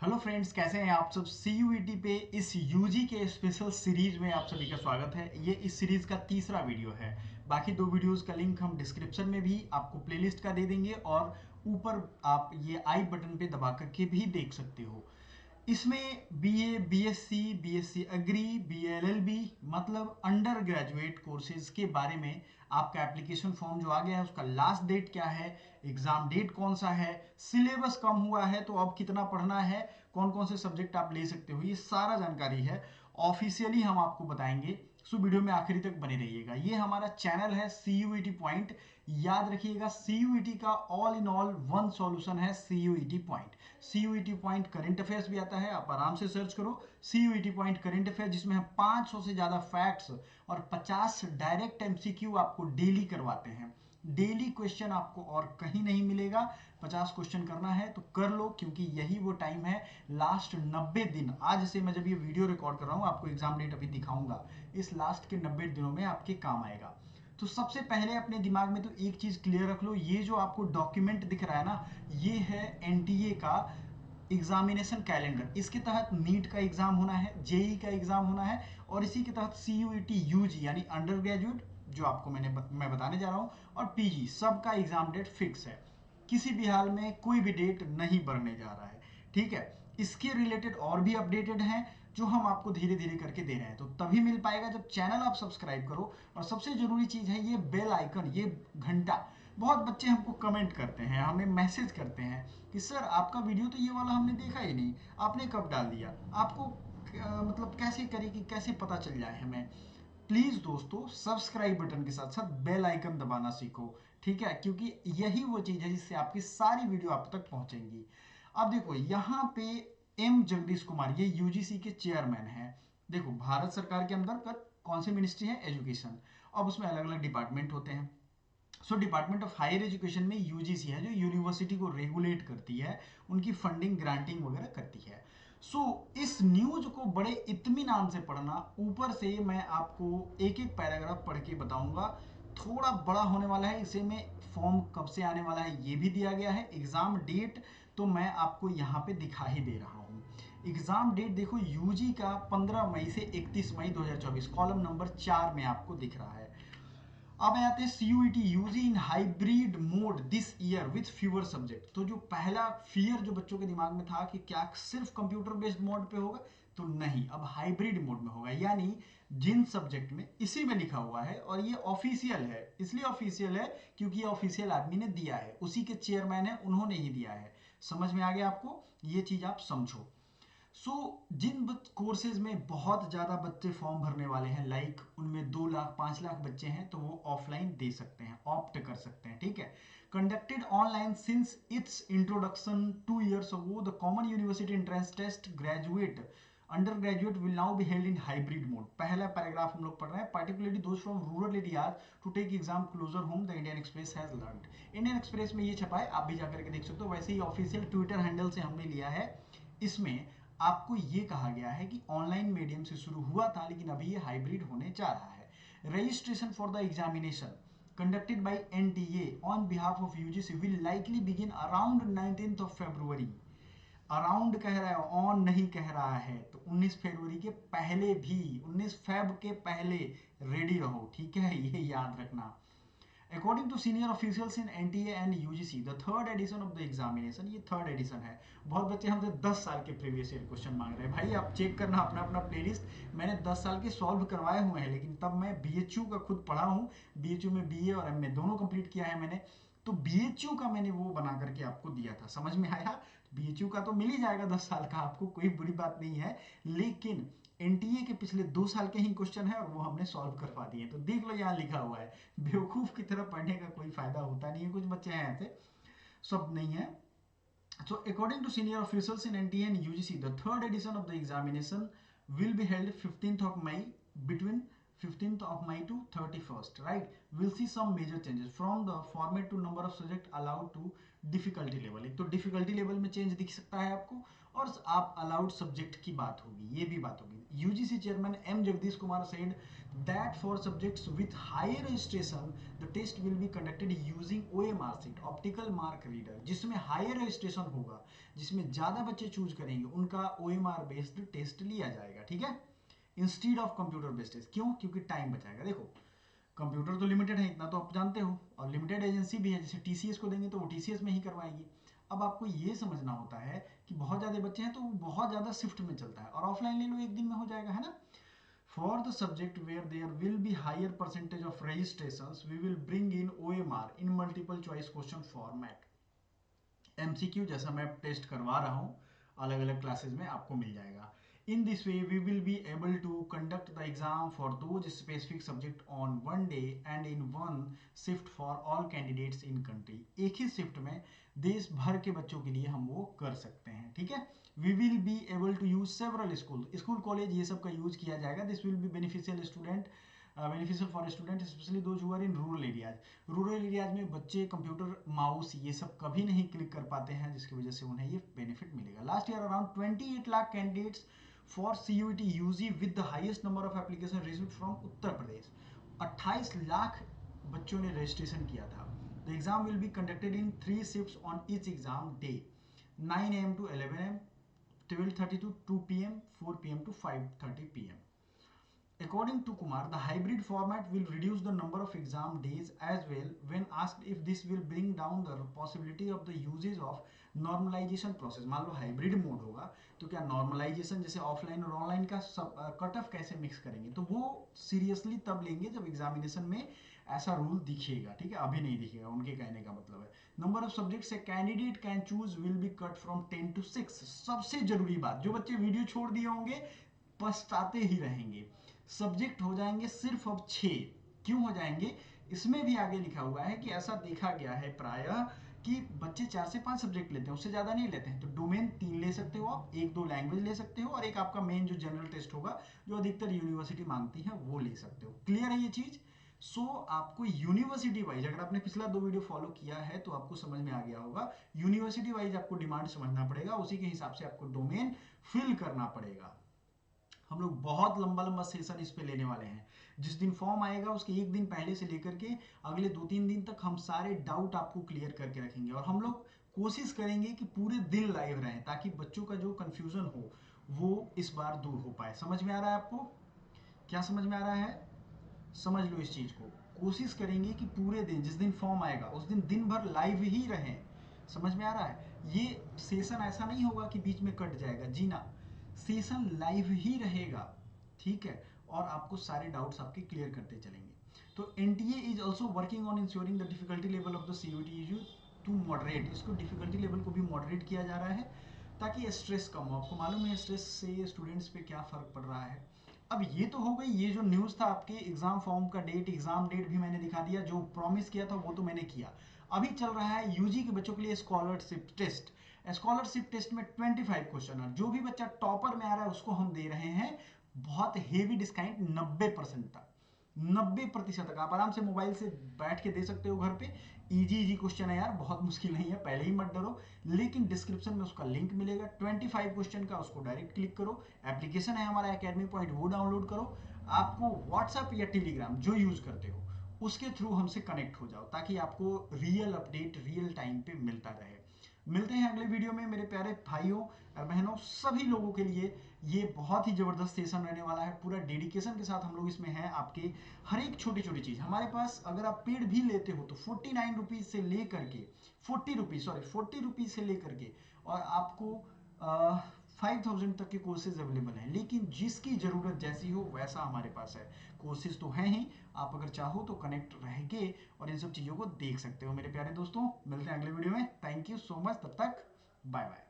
Hello friends, कैसे हैं आप सब। CUET पे इस यूजी के स्पेशल सीरीज में आप सभी का स्वागत है। ये इस सीरीज का तीसरा वीडियो है। बाकी दो वीडियोस का लिंक हम डिस्क्रिप्शन में भी आपको प्लेलिस्ट का दे देंगे और ऊपर आप ये आई बटन पे दबा करके भी देख सकते हो। इसमें BA, BSc, BSc agri, BLLB मतलब अंडर ग्रेजुएट कोर्सेज के बारे में आपका एप्लीकेशन फॉर्म जो आ गया है उसका लास्ट डेट क्या है, एग्जाम डेट कौन सा है, सिलेबस कम हुआ है तो अब कितना पढ़ना है, कौन कौन से सब्जेक्ट आप ले सकते हो, ये सारा जानकारी है ऑफिशियली हम आपको बताएंगे। सो वीडियो में आखिरी तक बने रहिएगा। ये हमारा चैनल है CUET पॉइंट। याद रखिएगा, CUET का all in all one solution है CUET point. CUET point current affairs भी आता है, आप आराम से सर्च करो CUET पॉइंट करंट अफेयर, जिसमें हम 500 से ज्यादा फैक्ट्स और 50 डायरेक्ट MCQ आपको डेली करवाते हैं। डेली क्वेश्चन आपको और कहीं नहीं मिलेगा। 50 क्वेश्चन करना है तो कर लो, क्योंकि यही वो टाइम है। लास्ट 90 दिन, आज से मैं जब ये वीडियो रिकॉर्ड कर रहा हूं, आपको एग्जाम डेट अभी दिखाऊंगा, इस लास्ट के 90 दिनों में आपके काम आएगा। तो सबसे पहले अपने दिमाग में तो एक चीज क्लियर रख लो, ये जो आपको डॉक्यूमेंट दिख रहा है ना, ये है NTA का एग्जामिनेशन कैलेंडर। इसके तहत नीट का एग्जाम होना है, जेई का एग्जाम होना है, और इसी के तहत CUET यूजी यानी अंडर ग्रेजुएट जो आपको मैं बताने जा रहा हूं, और PG सबका एग्जाम डेट फिक्स है। किसी भी हाल में कोई भी डेट नहीं बढ़ने जा रहा है। ठीक है। इसके रिलेटेड और भी अपडेटेड हैं जो हम आपको धीरे धीरे करके दे रहे हैं, तो तभी मिल पाएगा जब चैनल आप सब्सक्राइब करो। और सबसे जरूरी चीज है ये बेल आइकन, ये घंटा। बहुत बच्चे हमको कमेंट करते हैं, हमें मैसेज करते हैं कि सर आपका वीडियो तो ये वाला हमने देखा ही नहीं, आपने कब डाल दिया, आपको मतलब कैसे करें कि कैसे पता चल जाए हमें। प्लीज दोस्तों, सब्सक्राइब बटन के साथ साथ बेल आइकन दबाना सीखो। ठीक है, क्योंकि यही वो चीज है जिससे आपकी सारी वीडियो आप तक पहुंचेंगी। अब देखो यहाँ पे जगदीश कुमार, ये UGC के चेयरमैन हैं। देखो, भारत सरकार के अंदर कौन सी मिनिस्ट्री है, एजुकेशन। अब उसमें अलग अलग डिपार्टमेंट होते हैं। डिपार्टमेंट ऑफ हायर एजुकेशन में UGC है जो यूनिवर्सिटी को रेगुलेट करती है, उनकी फंडिंग ग्रांटिंग वगैरह करती है। इस न्यूज को बड़े इत्मीनान से पढ़ना। ऊपर से मैं आपको एक एक पैराग्राफ पढ़ के बताऊंगा। थोड़ा बड़ा होने वाला है, इसे में फॉर्म कब से आने वाला है ये भी दिया गया है, एग्जाम डेट तो मैं आपको यहाँ पे दिखा ही दे रहा हूँ। एग्जाम डेट देखो, यूजी का 15 मई से 31 मई 2024, कॉलम नंबर 4 में आपको दिख रहा है। अब आते हैं CUET UG in hybrid mode this year with fewer subject. तो जो पहला फियर जो बच्चों के दिमाग में था कि क्या सिर्फ कंप्यूटर बेस्ड मोड पे होगा, तो नहीं, अब हाइब्रिड मोड में होगा। यानी जिन सब्जेक्ट में, इसी में लिखा हुआ है, और ये ऑफिशियल है, इसलिए ऑफिशियल है क्योंकि ये ऑफिशियल आदमी ने दिया है, उसी के चेयरमैन है, उन्होंने ही दिया है। समझ में आ गया आपको, ये चीज आप समझो। जिन कोर्सेज में बहुत ज्यादा बच्चे फॉर्म भरने वाले हैं, लाइक उनमें 2 लाख 5 लाख बच्चे हैं, तो वो ऑफलाइन दे सकते हैं, ऑप्ट कर सकते हैं। ठीक है। Conducted online since its introduction 2 years ago, the common university entrance test graduate under graduate will now be held in hybrid mode. पहला पैराग्राफ हम लोग पढ़ रहे हैं, particularly those from rural areas to take exam closer home, the Indian Express has learned। Indian express में ये छपा है, आप भी जाकर के देख सकते हो। वैसे ही ऑफिशियल ट्विटर हैंडल से हमने लिया है। इसमें आपको ये कहा गया है कि ऑनलाइन मीडियम से शुरू हुआ था, लेकिन अभी ये हाइब्रिड होने जा रहा है। Registration for the examination conducted by NTA on behalf of UGC will likely begin around 19th of February। Around कह रहा है, ऑन नहीं कह रहा है, तो 19 फरवरी के पहले भी, 19 फेब के पहले रेडी रहो। ठीक है, ये याद रखना। According to senior officials in NTA and UGC, the third edition of the examination, ये थर्ड एडिशन है। बहुत बच्चे हमसे 10 साल के प्रीवियस ईयर क्वेश्चन मांग रहे हैं। भाई आप चेक करना अपना अपना प्लेलिस्ट, मैंने 10 साल के सॉल्व करवाए हुए हैं, लेकिन तब मैं BHU का खुद पढ़ा हूँ। BHU में BA और MA दोनों कंप्लीट किया है मैंने। तो BHU का मैंने वो बना करके आपको दिया था, समझ में आया। BHU का तो मिल ही जाएगा 10 साल का, आपको कोई बुरी बात नहीं है। लेकिन NTA के पिछले 2 साल के ही क्वेश्चन है और वो हमने सॉल्व करवा दिए। तो देख लो, यहाँ लिखा हुआ है। बेवकूफ की तरह पढ़ने का कोई फायदा होता नहीं है, कुछ बच्चे हैं ऐसे, सब नहीं है। So according to senior officials in NTA and UGC, the third edition of the examination will be held 15th of May between 15th of May to 31st, right? We'll see some major changes from the format to number of subject allowed to difficulty level. एक तो difficulty level में change दिख सकता है आपको, और आप allowed subject की बात होगी, ये भी बात होगी. UGC chairman M Jagdish Kumar said that for subjects with higher registration the test will be conducted using OMR sheet, optical mark reader. जिसमें higher registration होगा, जिसमें ज़्यादा बच्चे चूज करेंगे, उनका OMR based टेस्ट लिया जाएगा, ठीक है, instead of computer based test. क्यों? क्योंकि टाइम बचाएगा. देखो कंप्यूटर तो लिमिटेड है, इतना तो आप जानते हो, और लिमिटेड एजेंसी भी है, जैसे टीसीएस को देंगे तो वो टीसीएस में ही करवाएगी. अब आपको ये समझना होता है कि बहुत ज़्यादा बच्चे हैं तो वो बहुत ज़्यादा शिफ्ट में चलता है, और ऑफलाइन ले लो एक दिन में हो जाएगा, है ना. For the subject where there will be higher percentage of registrations we will bring in OMR in multiple choice question format. MCQ जैसा मैं टेस्ट करवा रहा हूँ अलग अलग क्लासेस में आपको मिल जाएगा. In this way, we will be able to conduct the exam for those specific subject on one day and in one shift for all candidates in country. एक ही शिफ्ट में देश भर के बच्चों के लिए हम वो कर सकते हैं, ठीक है. We will be able to use several school college ये सब का यूज किया जाएगा. This will be beneficial for student especially those who are in rural areas. Rural areas में बच्चे कंप्यूटर माउस ये सब कभी नहीं क्लिक कर पाते हैं, जिसकी वजह से उन्हें ये बेनिफिट मिलेगा. Last year around 28 lakh candidates for CUET UG with the highest number of application received from Uttar Pradesh. 28 lakh बच्चों ने रजिस्ट्रेशन किया था. The exam will be conducted in 3 shifts on each exam day, 9 AM to 11 AM, 12:30 to 2 PM, 4 PM to 5:30 PM. According to Kumar, the hybrid format will reduce the number of exam days as well. When asked if this will bring down the possibility of the usage of normalization process, मान लो hybrid mode होगा तो क्या normalisation जैसे offline और online का cut off कैसे mix करेंगे, तो वो सीरियसली तब लेंगे जब एग्जामिनेशन में ऐसा रूल दिखेगा, ठीक है, अभी नहीं दिखेगा. उनके कहने का मतलब है number of subjects a candidate can choose will be cut from 10 to 6. सबसे जरूरी बात, जो बच्चे वीडियो छोड़ दिए होंगे पछताते ही रहेंगे, सब्जेक्ट हो जाएंगे सिर्फ अब 6. क्यों हो जाएंगे? इसमें भी आगे लिखा हुआ है कि ऐसा देखा गया है प्रायः कि बच्चे 4 से 5 सब्जेक्ट लेते हैं, उससे ज्यादा नहीं लेते हैं. तो डोमेन 3 ले सकते हो आप, 1-2 लैंग्वेज ले सकते हो, और एक आपका मेन जो जनरल टेस्ट होगा जो अधिकतर यूनिवर्सिटी मांगती है वो ले सकते हो. क्लियर है ये चीज? सो आपको यूनिवर्सिटी वाइज, अगर आपने पिछला 2 वीडियो फॉलो किया है तो आपको समझ में आ गया होगा, यूनिवर्सिटी वाइज आपको डिमांड समझना पड़ेगा, उसी के हिसाब से आपको डोमेन फिल करना पड़ेगा. हम लोग बहुत लंबा लंबा सेशन इस पे लेने वाले हैं. जिस दिन फॉर्म आएगा उसके एक दिन पहले से लेकर के अगले 2-3 दिन तक हम सारे डाउट आपको क्लियर करके रखेंगे, और हम लोग कोशिश करेंगे कि पूरे दिन लाइव रहें ताकि बच्चों का जो कंफ्यूजन हो वो इस बार दूर हो पाए. समझ में आ रहा है आपको? क्या समझ में आ रहा है? समझ लो इस चीज को. कोशिश करेंगे कि पूरे दिन, जिस दिन फॉर्म आएगा उस दिन दिन भर लाइव ही रहें. समझ में आ रहा है? ये सेशन ऐसा नहीं होगा कि बीच में कट जाएगा, जी ना, सेशन लाइव ही रहेगा, ठीक है, और आपको सारे डाउट्स आपके क्लियर करते चलेंगे. तो NTA is also working on ensuring the difficulty level of the CUET issue to moderate. इसको डिफिकल्टी लेवल को भी मॉडरेट किया जा रहा है ताकि स्ट्रेस कम हो. आपको मालूम है स्ट्रेस से स्टूडेंट्स पे क्या फर्क पड़ रहा है. अब ये तो हो गई, ये जो न्यूज़ था आपके एग्जाम फॉर्म का डेट, एग्जाम डेट भी मैंने दिखा दिया, जो प्रॉमिस किया था वो तो मैंने किया. अभी चल रहा है यूजी के बच्चों के लिए स्कॉलरशिप टेस्ट. स्कॉलरशिप टेस्ट में 25 क्वेश्चन है. जो भी बच्चा टॉपर में आ रहा है उसको हम दे रहे हैं बहुत हेवी डिस्काउंट, 90% तक, 90% तक. आप आराम से मोबाइल से बैठ के दे सकते हो घर पे. इजी क्वेश्चन है यार, बहुत मुश्किल नहीं है, पहले ही मत डरो. लेकिन डिस्क्रिप्शन में उसका लिंक मिलेगा 25 क्वेश्चन का, उसको डायरेक्ट क्लिक करो. एप्लीकेशन है हमारा एकेडमी पॉइंट, वो डाउनलोड करो. आपको व्हाट्सएप या टेलीग्राम जो यूज करते हो उसके थ्रू हमसे कनेक्ट हो जाओ ताकि आपको रियल अपडेट रियल टाइम पे मिलता रहे. मिलते हैं अगले वीडियो में मेरे प्यारे भाइयों और बहनों. सभी लोगों के लिए ये बहुत ही जबरदस्त सेशन रहने वाला है. पूरा डेडिकेशन के साथ हम लोग इसमें हैं. आपके हर एक छोटी छोटी चीज हमारे पास, अगर आप पेड भी लेते हो तो 49 रुपीज से लेकर के 40 रुपीज से लेकर के, और आपको 5000 तक के कोर्सेज अवेलेबल हैं. लेकिन जिसकी जरूरत जैसी हो वैसा हमारे पास है. कोर्सेज तो हैं ही, आप अगर चाहो तो कनेक्ट रह के और इन सब चीजों को देख सकते हो. मेरे प्यारे दोस्तों, मिलते हैं अगले वीडियो में. Thank you so much. तब तक बाय बाय.